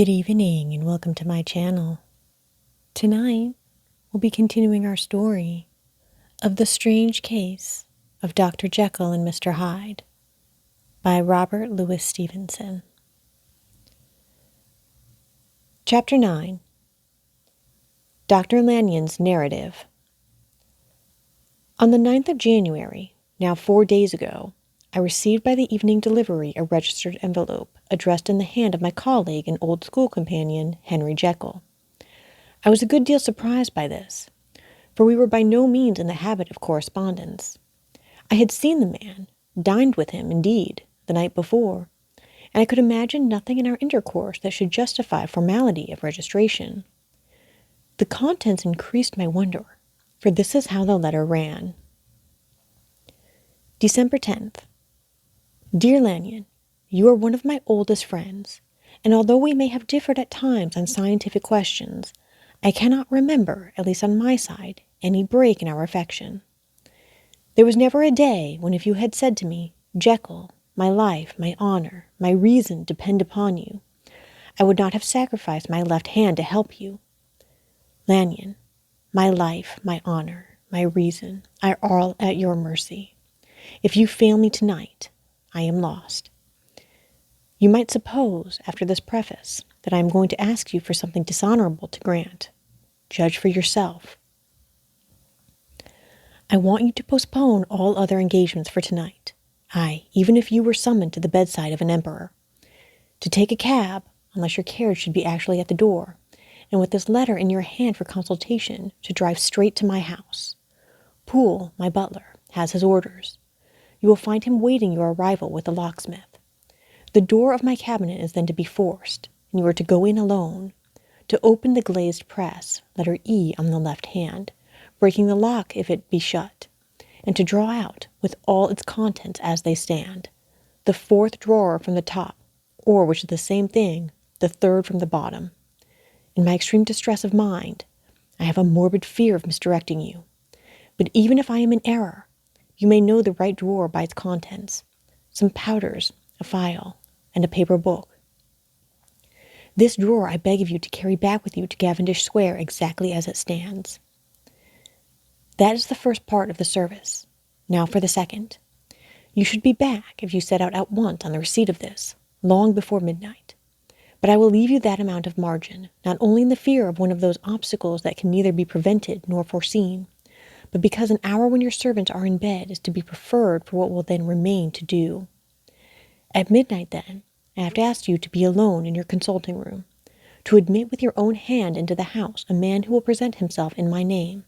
Good evening and welcome to my channel. Tonight, we'll be continuing our story of The Strange Case of Dr. Jekyll and Mr. Hyde by Robert Louis Stevenson. Chapter 9. Dr. Lanyon's Narrative. On the 9th of January, now 4 days ago, I received by the evening delivery a registered envelope addressed in the hand of my colleague and old school companion, Henry Jekyll. I was a good deal surprised by this, for we were by no means in the habit of correspondence. I had seen the man, dined with him, indeed, the night before, and I could imagine nothing in our intercourse that should justify formality of registration. The contents increased my wonder, for this is how the letter ran. December 10th. Dear Lanyon, you are one of my oldest friends, and although we may have differed at times on scientific questions, I cannot remember, at least on my side, any break in our affection. There was never a day when if you had said to me, Jekyll, my life, my honor, my reason depend upon you, I would not have sacrificed my left hand to help you. Lanyon, my life, my honor, my reason are all at your mercy. If you fail me tonight, I am lost. You might suppose, after this preface, that I am going to ask you for something dishonorable to grant. Judge for yourself. I want you to postpone all other engagements for tonight. Aye, even if you were summoned to the bedside of an emperor. To take a cab, unless your carriage should be actually at the door, and with this letter in your hand for consultation, to drive straight to my house. Poole, my butler, has his orders. You will find him waiting your arrival with the locksmith. The door of my cabinet is then to be forced, and you are to go in alone, to open the glazed press, letter E on the left hand, breaking the lock if it be shut, and to draw out, with all its contents as they stand, the fourth drawer from the top, or, which is the same thing, the third from the bottom. In my extreme distress of mind, I have a morbid fear of misdirecting you, but even if I am in error, you may know the right drawer by its contents, some powders, a file, and a paper book. This drawer I beg of you to carry back with you to Cavendish Square exactly as it stands. That is the first part of the service. Now for the second. You should be back, if you set out at once on the receipt of this, long before midnight. But I will leave you that amount of margin, not only in the fear of one of those obstacles that can neither be prevented nor foreseen, but because an hour when your servants are in bed is to be preferred for what will then remain to do. At midnight, then, I have to ask you to be alone in your consulting room, to admit with your own hand into the house a man who will present himself in my name,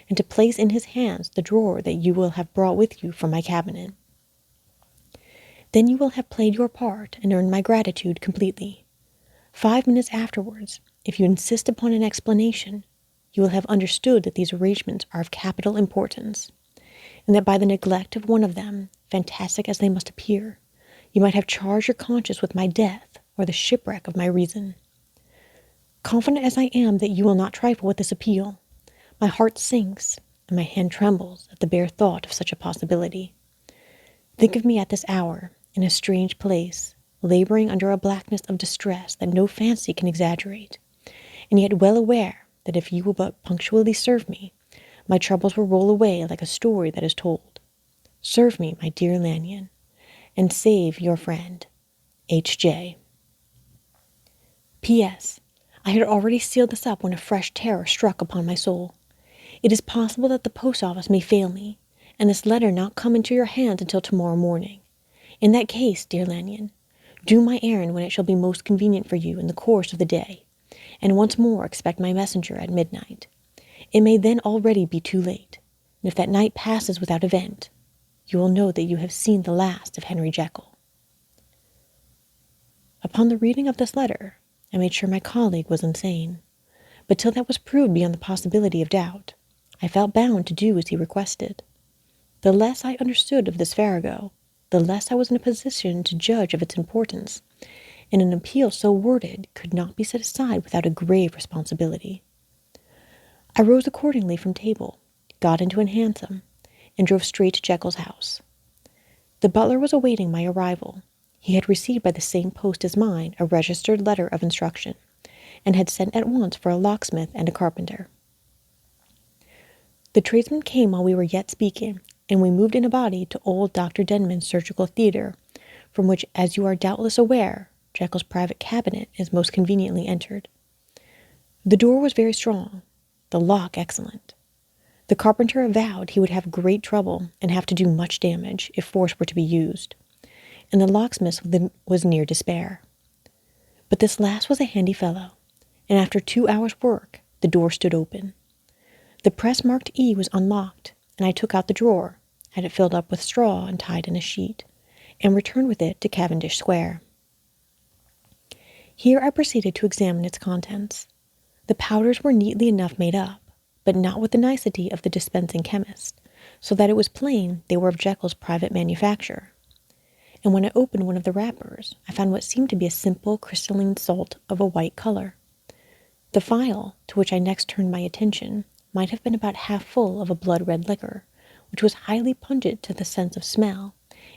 and to place in his hands the drawer that you will have brought with you from my cabinet. Then you will have played your part and earned my gratitude completely. 5 minutes afterwards, if you insist upon an explanation, you will have understood that these arrangements are of capital importance, and that by the neglect of one of them, fantastic as they must appear, you might have charged your conscience with my death or the shipwreck of my reason. Confident as I am that you will not trifle with this appeal, my heart sinks and my hand trembles at the bare thought of such a possibility. Think of me at this hour, in a strange place, laboring under a blackness of distress that no fancy can exaggerate, and yet well aware that if you will but punctually serve me, my troubles will roll away like a story that is told. Serve me, my dear Lanyon, and save your friend, H.J. P.S. I had already sealed this up when a fresh terror struck upon my soul. It is possible that the post office may fail me, and this letter not come into your hands until tomorrow morning. In that case, dear Lanyon, do my errand when it shall be most convenient for you in the course of the day, and once more expect my messenger at midnight. It may then already be too late, and if that night passes without event, you will know that you have seen the last of Henry Jekyll. Upon the reading of this letter, I made sure my colleague was insane, but till that was proved beyond the possibility of doubt, I felt bound to do as he requested. The less I understood of this farrago, the less I was in a position to judge of its importance, and an appeal so worded could not be set aside without a grave responsibility. I rose accordingly from table, got into an hansom, and drove straight to Jekyll's house. The butler was awaiting my arrival. He had received by the same post as mine a registered letter of instruction, and had sent at once for a locksmith and a carpenter. The tradesmen came while we were yet speaking, and we moved in a body to old Dr. Denman's surgical theatre, from which, as you are doubtless aware, Jekyll's private cabinet is most conveniently entered. The door was very strong, the lock excellent. The carpenter avowed he would have great trouble and have to do much damage if force were to be used, and the locksmith was near despair. But this last was a handy fellow, and after 2 hours' work, the door stood open. The press marked E was unlocked, and I took out the drawer, had it filled up with straw and tied in a sheet, and returned with it to Cavendish Square. Here I proceeded to examine its contents. The powders were neatly enough made up, but not with the nicety of the dispensing chemist, so that it was plain they were of Jekyll's private manufacture. And when I opened one of the wrappers, I found what seemed to be a simple crystalline salt of a white color. The phial, to which I next turned my attention, might have been about half full of a blood-red liquor, which was highly pungent to the sense of smell,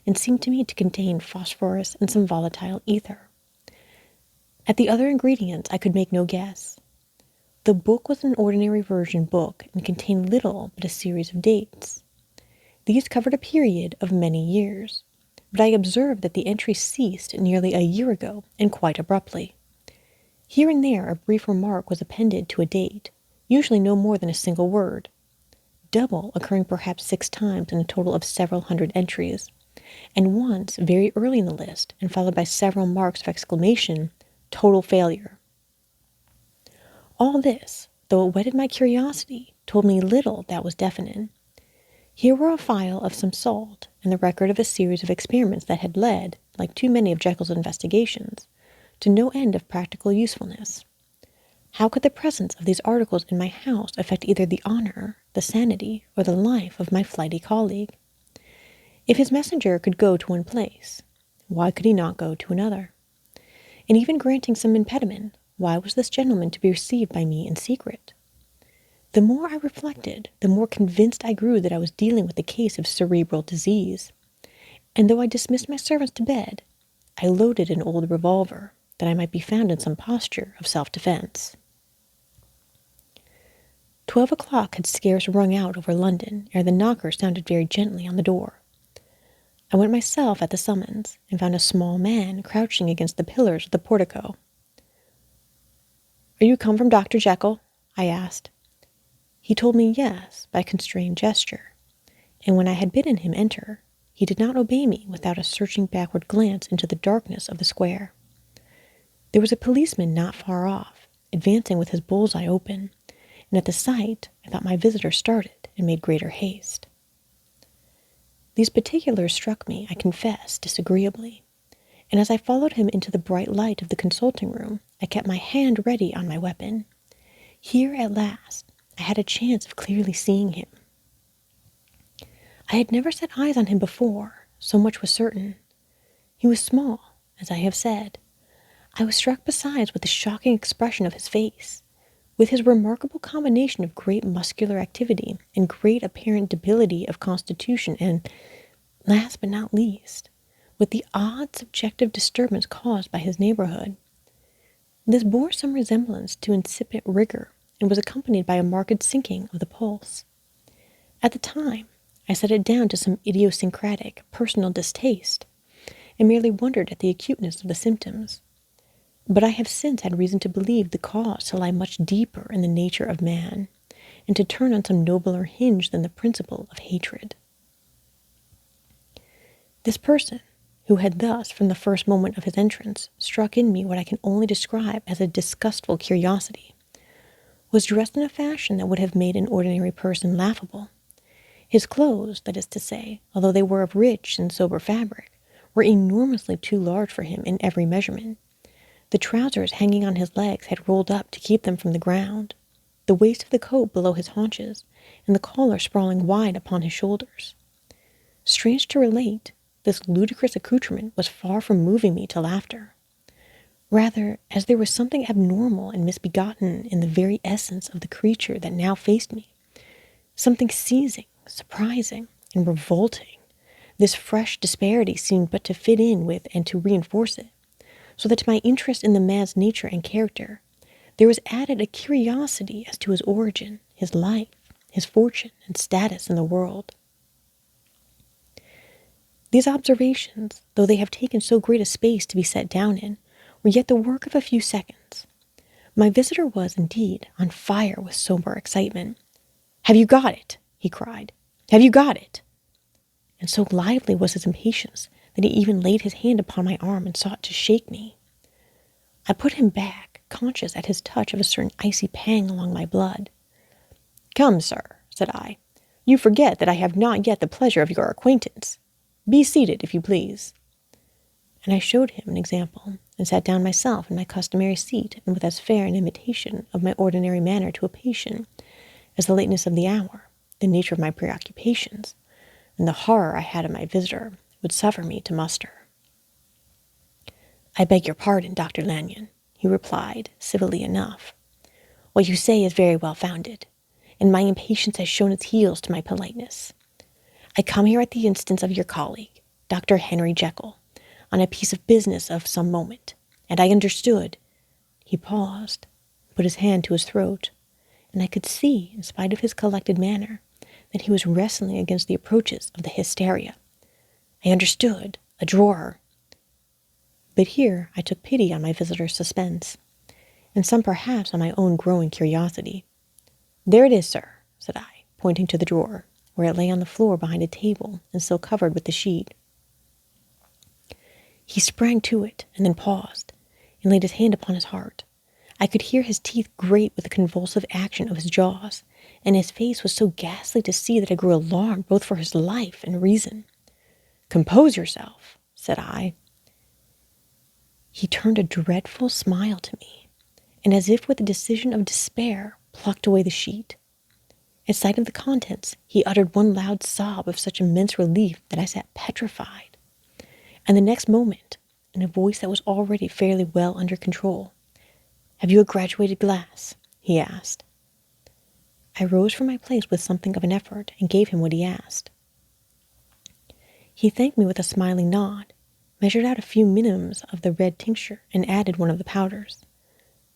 and seemed to me to contain phosphorus and some volatile ether. At the other ingredients I could make no guess. The book was an ordinary version book, and contained little but a series of dates. These covered a period of many years, but I observed that the entry ceased nearly a year ago, and quite abruptly. Here and there a brief remark was appended to a date, usually no more than a single word, double occurring perhaps 6 times in a total of several hundred entries, and once very early in the list, and followed by several marks of exclamation, total failure. All this, though it whetted my curiosity, told me little that was definite. Here were a phial of some salt, and the record of a series of experiments that had led, like too many of Jekyll's investigations, to no end of practical usefulness. How could the presence of these articles in my house affect either the honor, the sanity, or the life of my flighty colleague? If his messenger could go to one place, why could he not go to another? And even granting some impediment, why was this gentleman to be received by me in secret? The more I reflected, the more convinced I grew that I was dealing with a case of cerebral disease. And though I dismissed my servants to bed, I loaded an old revolver, that I might be found in some posture of self-defense. 12 o'clock had scarce rung out over London ere the knocker sounded very gently on the door. I went myself at the summons, and found a small man crouching against the pillars of the portico. "Are you come from Dr. Jekyll?" I asked. He told me yes by a constrained gesture, and when I had bidden him enter, he did not obey me without a searching backward glance into the darkness of the square. There was a policeman not far off, advancing with his bull's-eye open, and at the sight I thought my visitor started and made greater haste. These particulars struck me, I confess, disagreeably, and as I followed him into the bright light of the consulting room, I kept my hand ready on my weapon. Here, at last, I had a chance of clearly seeing him. I had never set eyes on him before, so much was certain. He was small, as I have said. I was struck besides with the shocking expression of his face, with his remarkable combination of great muscular activity and great apparent debility of constitution, and, last but not least, with the odd subjective disturbance caused by his neighborhood. This bore some resemblance to incipient rigor, and was accompanied by a marked sinking of the pulse. At the time, I set it down to some idiosyncratic, personal distaste, and merely wondered at the acuteness of the symptoms. But I have since had reason to believe the cause to lie much deeper in the nature of man, and to turn on some nobler hinge than the principle of hatred. This person, who had thus, from the first moment of his entrance, struck in me what I can only describe as a disgustful curiosity, was dressed in a fashion that would have made an ordinary person laughable. His clothes, that is to say, although they were of rich and sober fabric, were enormously too large for him in every measurement. The trousers hanging on his legs had rolled up to keep them from the ground, the waist of the coat below his haunches, and the collar sprawling wide upon his shoulders. Strange to relate, this ludicrous accoutrement was far from moving me to laughter. Rather, as there was something abnormal and misbegotten in the very essence of the creature that now faced me, something seizing, surprising, and revolting, This fresh disparity seemed but to fit in with and to reinforce it, so that to my interest in the man's nature and character, there was added a curiosity as to his origin, his life, his fortune, and status in the world. These observations, though they have taken so great a space to be set down in, were yet the work of a few seconds. My visitor was, indeed, on fire with sober excitement. "Have you got it?" he cried. "Have you got it?" And so lively was his impatience that he even laid his hand upon my arm and sought to shake me. I put him back, conscious at his touch of a certain icy pang along my blood. "Come, sir," said I, "you forget that I have not yet the pleasure of your acquaintance. Be seated, if you please." And I showed him an example, and sat down myself in my customary seat, and with as fair an imitation of my ordinary manner to a patient as the lateness of the hour, the nature of my preoccupations, and the horror I had of my visitor would suffer me to muster. "I beg your pardon, Dr. Lanyon," he replied, civilly enough. "What you say is very well founded, and my impatience has shown its heels to my politeness. I come here at the instance of your colleague, Dr. Henry Jekyll, on a piece of business of some moment, and I understood—" He paused, put his hand to his throat, and I could see, in spite of his collected manner, that he was wrestling against the approaches of the hysteria. "I understood, a drawer—" But here I took pity on my visitor's suspense, and some perhaps on my own growing curiosity. "There it is, sir," said I, pointing to the drawer, where it lay on the floor behind a table and still covered with the sheet. He sprang to it, and then paused, and laid his hand upon his heart. I could hear his teeth grate with the convulsive action of his jaws, and his face was so ghastly to see that I grew alarmed both for his life and reason. "Compose yourself," said I. He turned a dreadful smile to me, and as if with the decision of despair, plucked away the sheet. At sight of the contents, he uttered one loud sob of such immense relief that I sat petrified. And the next moment, in a voice that was already fairly well under control, "Have you a graduated glass?" he asked. I rose from my place with something of an effort and gave him what he asked. He thanked me with a smiling nod, measured out a few minims of the red tincture, and added one of the powders.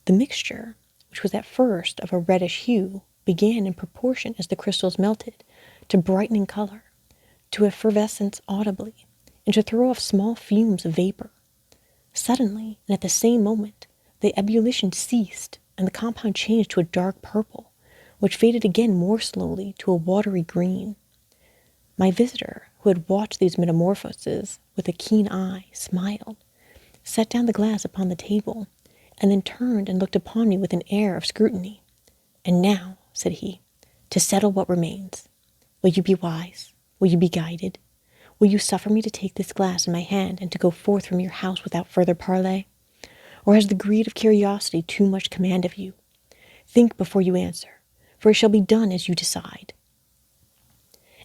The mixture, which was at first of a reddish hue, began in proportion as the crystals melted to brighten in color, to effervescence audibly, and to throw off small fumes of vapor. Suddenly, and at the same moment, the ebullition ceased, and the compound changed to a dark purple, which faded again more slowly to a watery green. My visitor, who had watched these metamorphoses with a keen eye, smiled, set down the glass upon the table, and then turned and looked upon me with an air of scrutiny. "And now," said he, "to settle what remains. Will you be wise? Will you be guided? Will you suffer me to take this glass in my hand and to go forth from your house without further parley? Or has the greed of curiosity too much command of you? Think before you answer, for it shall be done as you decide.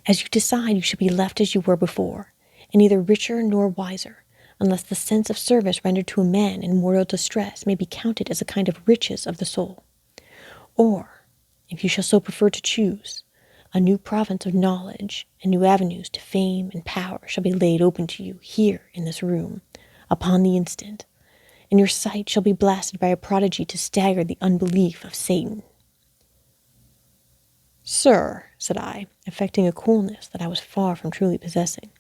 As you decide, you shall be left as you were before, and neither richer nor wiser, unless the sense of service rendered to a man in mortal distress may be counted as a kind of riches of the soul. Or, if you shall so prefer to choose, a new province of knowledge and new avenues to fame and power shall be laid open to you here in this room, upon the instant, and your sight shall be blasted by a prodigy to stagger the unbelief of Satan." "Sir," said I, affecting a coolness that I was far from truly possessing,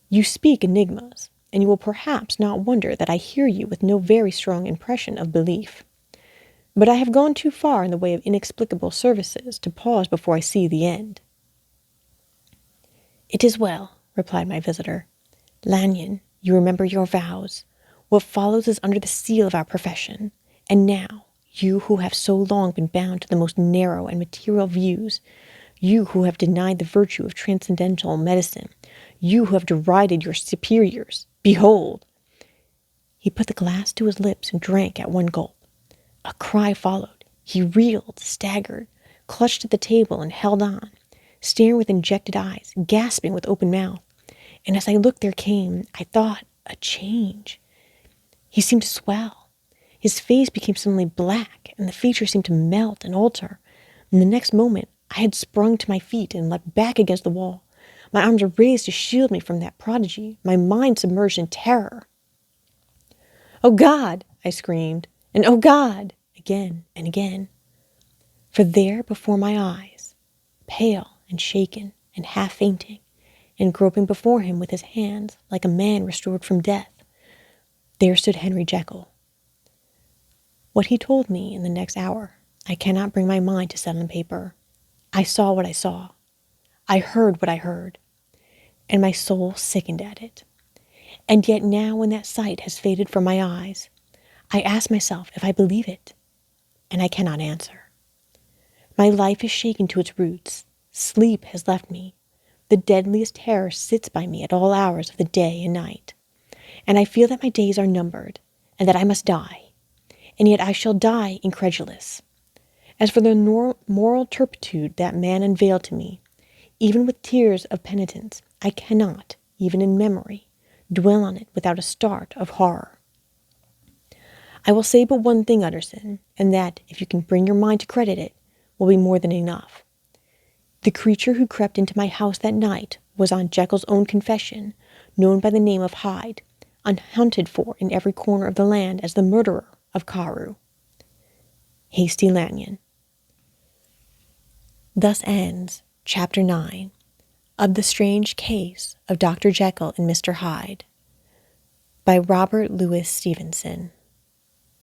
"you speak enigmas, and you will perhaps not wonder that I hear you with no very strong impression of belief. But I have gone too far in the way of inexplicable services to pause before I see the end." "It is well," replied my visitor. "Lanyon, you remember your vows. What follows is under the seal of our profession, and now, you who have so long been bound to the most narrow and material views, you who have denied the virtue of transcendental medicine, you who have derided your superiors, behold!" He put the glass to his lips and drank at one gulp. A cry followed. He reeled, staggered, clutched at the table, and held on, staring with injected eyes, gasping with open mouth. And as I looked, there came, I thought, a change. He seemed to swell. His face became suddenly black, and the features seemed to melt and alter. And the next moment, I had sprung to my feet and leapt back against the wall. My arms are raised to shield me from that prodigy, my mind submerged in terror. "Oh God!" I screamed, and "Oh God!" again and again. For there before my eyes, pale and shaken and half fainting, and groping before him with his hands like a man restored from death, there stood Henry Jekyll. What he told me in the next hour, I cannot bring my mind to set on paper. I saw what I saw. I heard what I heard, and my soul sickened at it. And yet now when that sight has faded from my eyes, I ask myself if I believe it, and I cannot answer. My life is shaken to its roots. Sleep has left me. The deadliest terror sits by me at all hours of the day and night. And I feel that my days are numbered, and that I must die. And yet I shall die incredulous. As for the moral turpitude that man unveiled to me, even with tears of penitence, I cannot, even in memory, dwell on it without a start of horror. I will say but one thing, Utterson, and that, if you can bring your mind to credit it, will be more than enough. The creature who crept into my house that night was, on Jekyll's own confession, known by the name of Hyde, unhunted for in every corner of the land as the murderer of Carew. Hasty Lanyon. Thus ends Chapter 9 of The Strange Case of Dr. Jekyll and Mr. Hyde by Robert Louis Stevenson.